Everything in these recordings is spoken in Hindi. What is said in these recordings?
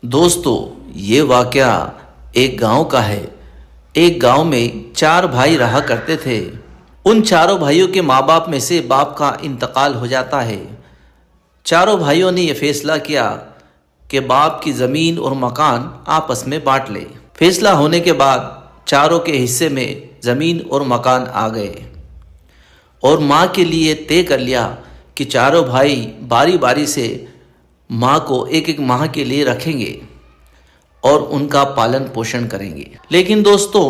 दोस्तों, ये वाकया एक गांव का है। एक गांव में चार भाई रहा करते थे। उन चारों भाइयों के माँ बाप में से बाप का इंतकाल हो जाता है। चारों भाइयों ने यह फैसला किया कि बाप की ज़मीन और मकान आपस में बांट ले। फैसला होने के बाद चारों के हिस्से में ज़मीन और मकान आ गए और माँ के लिए तय कर लिया कि चारों भाई बारी बारी से माँ को एक एक माह के लिए रखेंगे और उनका पालन पोषण करेंगे। लेकिन दोस्तों,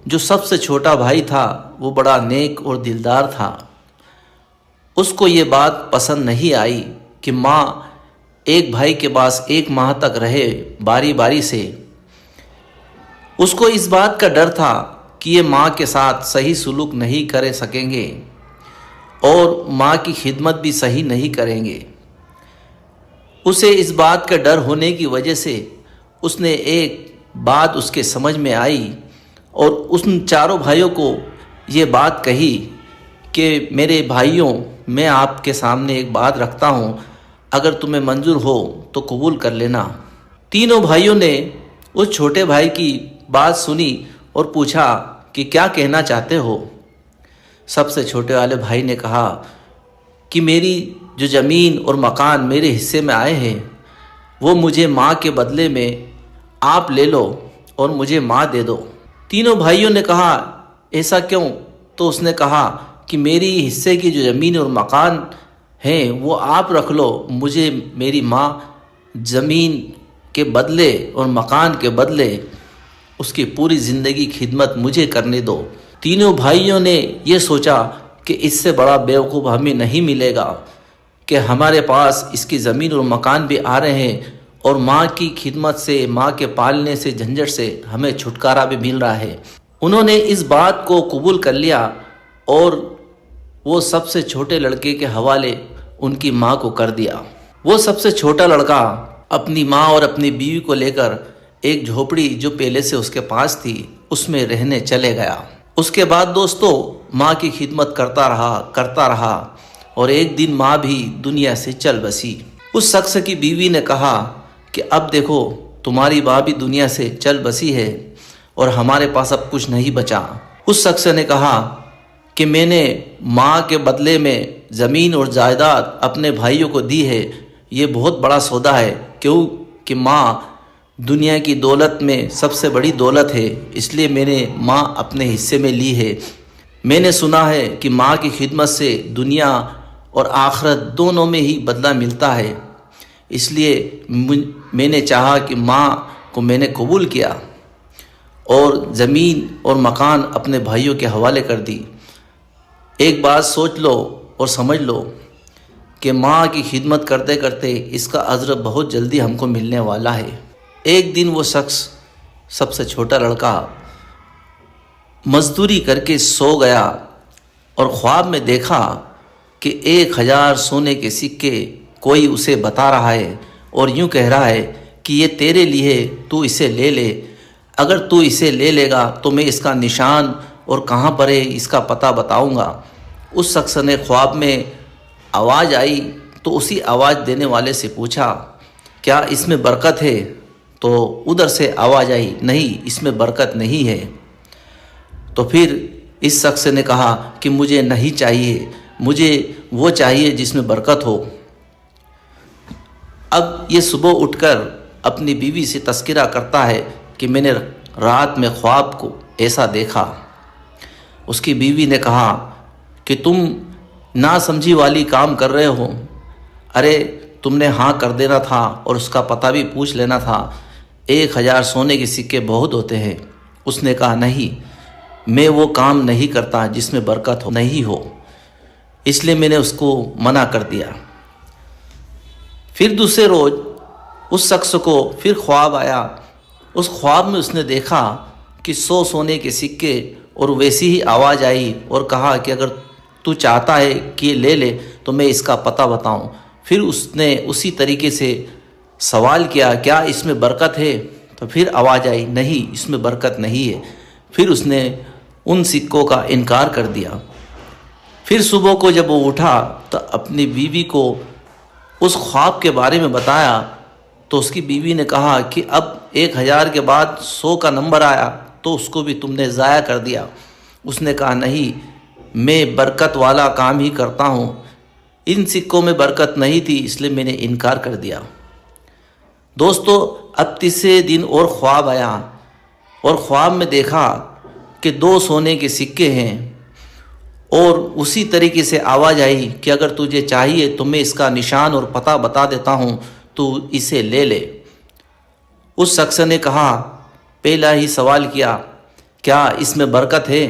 जो सबसे छोटा भाई था वो बड़ा नेक और दिलदार था। उसको ये बात पसंद नहीं आई कि माँ एक भाई के पास एक माह तक रहे बारी बारी से। उसको इस बात का डर था कि ये माँ के साथ सही सुलूक नहीं कर सकेंगे और माँ की खिदमत भी सही नहीं करेंगे। उसे इस बात का डर होने की वजह से उसने एक बात उसके समझ में आई और उन चारों भाइयों को ये बात कही कि मेरे भाइयों, मैं आपके सामने एक बात रखता हूँ, अगर तुम्हें मंजूर हो तो कबूल कर लेना। तीनों भाइयों ने उस छोटे भाई की बात सुनी और पूछा कि क्या कहना चाहते हो। सबसे छोटे वाले भाई ने कहा कि मेरी जो ज़मीन और मकान मेरे हिस्से में आए हैं वो मुझे माँ के बदले में आप ले लो और मुझे माँ दे दो। तीनों भाइयों ने कहा, ऐसा क्यों? तो उसने कहा कि मेरी हिस्से की जो ज़मीन और मकान हैं वो आप रख लो, मुझे मेरी माँ ज़मीन के बदले और मकान के बदले उसकी पूरी ज़िंदगी खिदमत मुझे करने दो। तीनों भाइयों ने ये सोचा कि इससे बड़ा बेवकूफ़ हमें नहीं मिलेगा कि हमारे पास इसकी ज़मीन और मकान भी आ रहे हैं और माँ की खिदमत से, माँ के पालने से, झंझट से हमें छुटकारा भी मिल रहा है। उन्होंने इस बात को कबूल कर लिया और वो सबसे छोटे लड़के के हवाले उनकी माँ को कर दिया। वो सबसे छोटा लड़का अपनी माँ और अपनी बीवी को लेकर एक झोपड़ी जो पहले से उसके पास थी उसमें रहने चले गया। उसके बाद दोस्तों, माँ की खिदमत करता रहा और एक दिन माँ भी दुनिया से चल बसी। उस शख्स की बीवी ने कहा कि अब देखो, तुम्हारी माँ भी दुनिया से चल बसी है और हमारे पास अब कुछ नहीं बचा। उस शख्स ने कहा कि मैंने माँ के बदले में ज़मीन और जायदाद अपने भाइयों को दी है। ये बहुत बड़ा सौदा है, क्योंकि माँ दुनिया की दौलत में सबसे बड़ी दौलत है, इसलिए मैंने माँ अपने हिस्से में ली है। मैंने सुना है कि माँ की खिदमत से दुनिया और आखिरत दोनों में ही बदला मिलता है, इसलिए मैंने चाहा कि माँ को मैंने कबूल किया और ज़मीन और मकान अपने भाइयों के हवाले कर दी। एक बात सोच लो और समझ लो कि माँ की खिदमत करते करते इसका अजर बहुत जल्दी हमको मिलने वाला है। एक दिन वो शख्स, सबसे छोटा लड़का, मजदूरी करके सो गया और ख्वाब में देखा कि 1000 सोने के सिक्के कोई उसे बता रहा है और यूँ कह रहा है कि ये तेरे लिए, तू इसे ले ले। अगर तू इसे ले लेगा तो मैं इसका निशान और कहाँ पर है इसका पता बताऊँगा। उस शख्स ने ख्वाब में आवाज़ आई तो उसी आवाज़ देने वाले से पूछा, क्या इसमें बरकत है? तो उधर से आवाज़ आई, नहीं, इसमें बरकत नहीं है। तो फिर इस शख्स ने कहा कि मुझे नहीं चाहिए, मुझे वो चाहिए जिसमें बरकत हो। अब ये सुबह उठकर अपनी बीवी से तस्करा करता है कि मैंने रात में ख्वाब को ऐसा देखा। उसकी बीवी ने कहा कि तुम नासमझी वाली काम कर रहे हो। अरे, तुमने हाँ कर देना था और उसका पता भी पूछ लेना था। 1000 सोने के सिक्के बहुत होते हैं। उसने कहा, नहीं, मैं वो काम नहीं करता जिसमें बरकत हो नहीं हो, इसलिए मैंने उसको मना कर दिया। फिर दूसरे रोज़ उस शख्स को फिर ख्वाब आया। उस ख्वाब में उसने देखा कि 100 सोने के सिक्के और वैसी ही आवाज़ आई और कहा कि अगर तू चाहता है कि ये ले ले तो मैं इसका पता बताऊं। फिर उसने उसी तरीके से सवाल किया, क्या इसमें बरकत है? तो फिर आवाज़ आई, नहीं, इसमें बरकत नहीं है। फिर उसने उन सिक्कों का इनकार कर दिया। फिर सुबह को जब वो उठा तो अपनी बीवी को उस ख्वाब के बारे में बताया तो उसकी बीवी ने कहा कि अब 1000 के बाद 100 का नंबर आया तो उसको भी तुमने ज़ाया कर दिया। उसने कहा नहीं, मैं बरकत वाला काम ही करता हूँ, इन सिक्कों में बरकत नहीं थी इसलिए मैंने इनकार कर दिया। दोस्तों, अब तीसरे दिन और ख्वाब आया और ख्वाब में देखा कि 2 सोने के सिक्के हैं और उसी तरीके से आवाज़ आई कि अगर तुझे चाहिए तो मैं इसका निशान और पता बता देता हूँ, तू इसे ले ले। उस शख्स ने कहा, पहला ही सवाल किया, क्या इसमें बरकत है?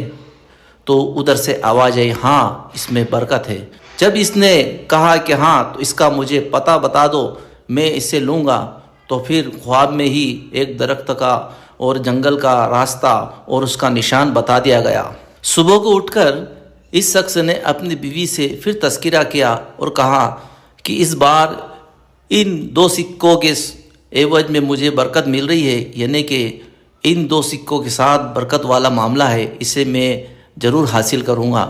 तो उधर से आवाज़ आई, हाँ इसमें बरकत है। जब इसने कहा कि हाँ तो इसका मुझे पता बता दो, मैं इसे लूँगा, तो फिर ख्वाब में ही एक दरख्त का और जंगल का रास्ता और उसका निशान बता दिया गया। सुबह को उठकर इस शख्स ने अपनी बीवी से फिर तज़किरा किया और कहा कि इस बार इन 2 सिक्कों के एवज में मुझे बरकत मिल रही है, यानी कि इन 2 सिक्कों के साथ बरकत वाला मामला है, इसे मैं ज़रूर हासिल करूँगा।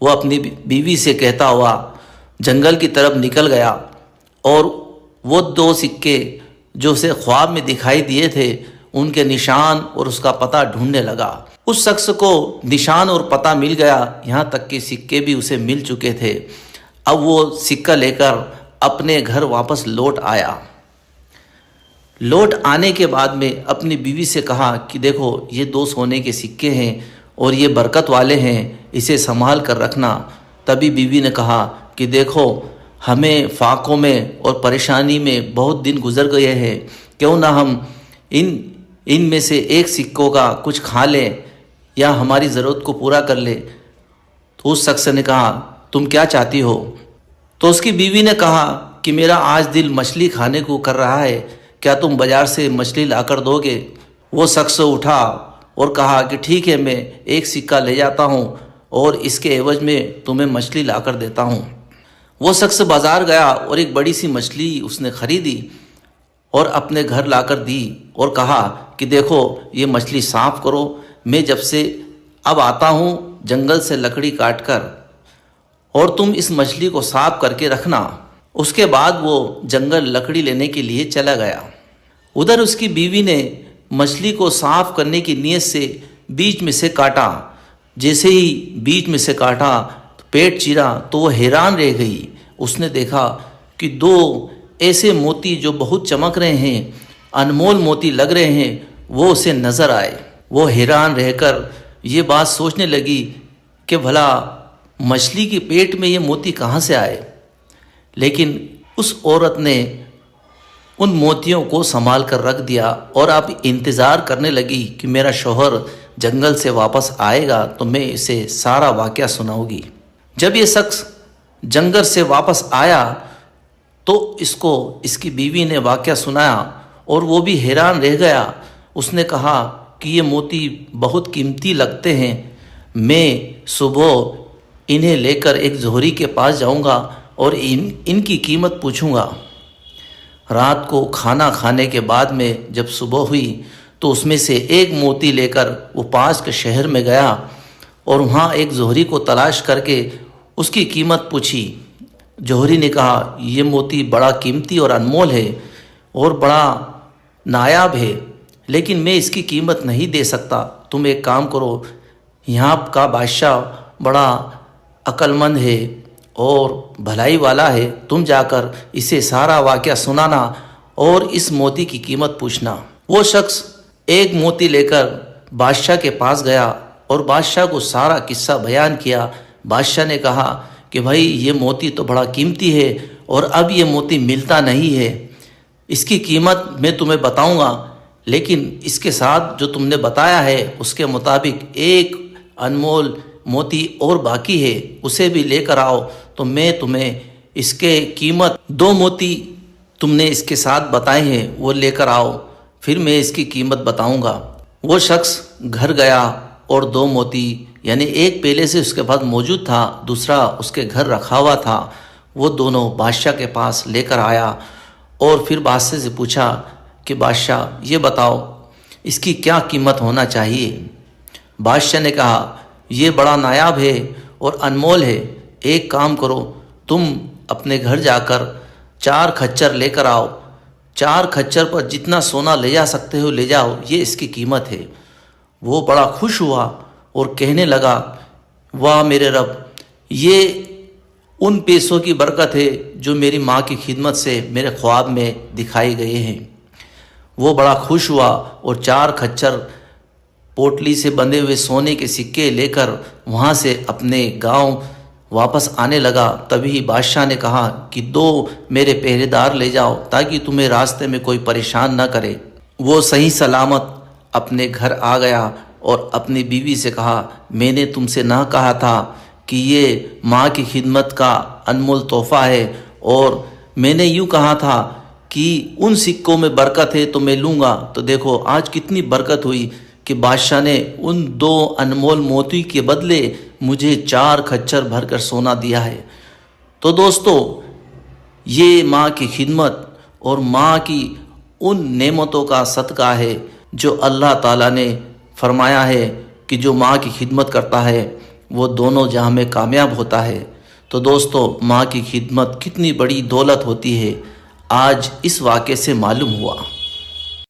वो अपनी बीवी से कहता हुआ जंगल की तरफ निकल गया और वो 2 सिक्के जो उसे ख्वाब में दिखाई दिए थे उनके निशान और उसका पता ढूंढने लगा। उस शख्स को निशान और पता मिल गया, यहाँ तक कि सिक्के भी उसे मिल चुके थे। अब वो सिक्का लेकर अपने घर वापस लौट आया। लौट आने के बाद में अपनी बीवी से कहा कि देखो ये 2 सोने के सिक्के हैं और ये बरकत वाले हैं, इसे संभाल कर रखना। तभी बीवी ने कहा कि देखो हमें फाकों में और परेशानी में बहुत दिन गुजर गए हैं, क्यों ना हम इनमें से एक सिक्कों का कुछ खा लें या हमारी ज़रूरत को पूरा कर ले। तो उस शख्स ने कहा, तुम क्या चाहती हो? तो उसकी बीवी ने कहा कि मेरा आज दिल मछली खाने को कर रहा है, क्या तुम बाज़ार से मछली लाकर दोगे? वो शख्स उठा और कहा कि ठीक है, मैं एक सिक्का ले जाता हूँ और इसके एवज में तुम्हें मछली लाकर देता हूँ। वो शख्स बाज़ार गया और एक बड़ी सी मछली उसने ख़रीदी और अपने घर लाकर दी और कहा कि देखो ये मछली साफ़ करो, मैं जब से अब आता हूँ जंगल से लकड़ी काट कर, और तुम इस मछली को साफ करके रखना। उसके बाद वो जंगल लकड़ी लेने के लिए चला गया। उधर उसकी बीवी ने मछली को साफ करने की नीयत से बीच में से काटा। जैसे ही बीच में से काटा तो पेट चीरा तो वो हैरान रह गई। उसने देखा कि 2 ऐसे मोती जो बहुत चमक रहे हैं, अनमोल मोती लग रहे हैं, वो उसे नज़र आए। वो हैरान रहकर ये बात सोचने लगी कि भला मछली के पेट में ये मोती कहाँ से आए। लेकिन उस औरत ने उन मोतियों को संभाल कर रख दिया और अब इंतज़ार करने लगी कि मेरा शौहर जंगल से वापस आएगा तो मैं इसे सारा वाक़या सुनाऊंगी। जब ये शख्स जंगल से वापस आया तो इसको इसकी बीवी ने वाक़या सुनाया और वो भी हैरान रह गया। उसने कहा कि ये मोती बहुत कीमती लगते हैं, मैं सुबह इन्हें लेकर एक जोहरी के पास जाऊंगा और इनकी कीमत पूछूंगा। रात को खाना खाने के बाद में जब सुबह हुई तो उसमें से एक मोती लेकर वो पास के शहर में गया और वहाँ एक जोहरी को तलाश करके उसकी कीमत पूछी। जोहरी ने कहा, ये मोती बड़ा कीमती और अनमोल है और बड़ा नायाब है, लेकिन मैं इसकी कीमत नहीं दे सकता। तुम एक काम करो, यहाँ का बादशाह बड़ा अक्लमंद है और भलाई वाला है, तुम जाकर इसे सारा वाक़या सुनाना और इस मोती की कीमत पूछना। वो शख्स एक मोती लेकर बादशाह के पास गया और बादशाह को सारा किस्सा बयान किया। बादशाह ने कहा कि भाई ये मोती तो बड़ा कीमती है और अब ये मोती मिलता नहीं है, इसकी कीमत मैं तुम्हें बताऊंगा, लेकिन इसके साथ जो तुमने बताया है उसके मुताबिक एक अनमोल मोती और बाकी है, उसे भी लेकर आओ तो मैं तुम्हें इसके कीमत 2 मोती तुमने इसके साथ बताए हैं वो लेकर आओ, फिर मैं इसकी कीमत बताऊंगा। वो शख्स घर गया और 2 मोती, यानी एक पहले से उसके पास मौजूद था, दूसरा उसके घर रखा हुआ था, वो दोनों बादशाह के पास लेकर आया और फिर बादशाह से पूछा कि बादशाह ये बताओ इसकी क्या कीमत होना चाहिए। बादशाह ने कहा, ये बड़ा नायाब है और अनमोल है, एक काम करो, तुम अपने घर जाकर 4 खच्चर लेकर आओ, 4 खच्चर पर जितना सोना ले जा सकते हो ले जाओ, ये इसकी कीमत है। वो बड़ा खुश हुआ और कहने लगा, वाह मेरे रब, ये उन पैसों की बरकत है जो मेरी माँ की खिदमत से मेरे ख्वाब में दिखाए गए हैं। वो बड़ा खुश हुआ और 4 खच्चर पोटली से बंधे हुए सोने के सिक्के लेकर वहाँ से अपने गांव वापस आने लगा। तभी बादशाह ने कहा कि 2 मेरे पहरेदार ले जाओ ताकि तुम्हें रास्ते में कोई परेशान ना करे। वो सही सलामत अपने घर आ गया और अपनी बीवी से कहा, मैंने तुमसे ना कहा था कि ये माँ की खिदमत का अनमोल तोहफ़ा है, और मैंने यूँ कहा था कि उन सिक्कों में बरकत है तो मैं लूँगा। तो देखो आज कितनी बरकत हुई कि बादशाह ने उन 2 अनमोल मोती के बदले मुझे 4 खच्चर भरकर सोना दिया है। तो दोस्तों, ये माँ की खिदमत और माँ की उन नेमतों का सदका है जो अल्लाह ताला ने फरमाया है कि जो माँ की खिदमत करता है वो दोनों जहां में कामयाब होता है। तो दोस्तों, माँ की खिदमत कितनी बड़ी दौलत होती है आज इस वाक़े से मालूम हुआ।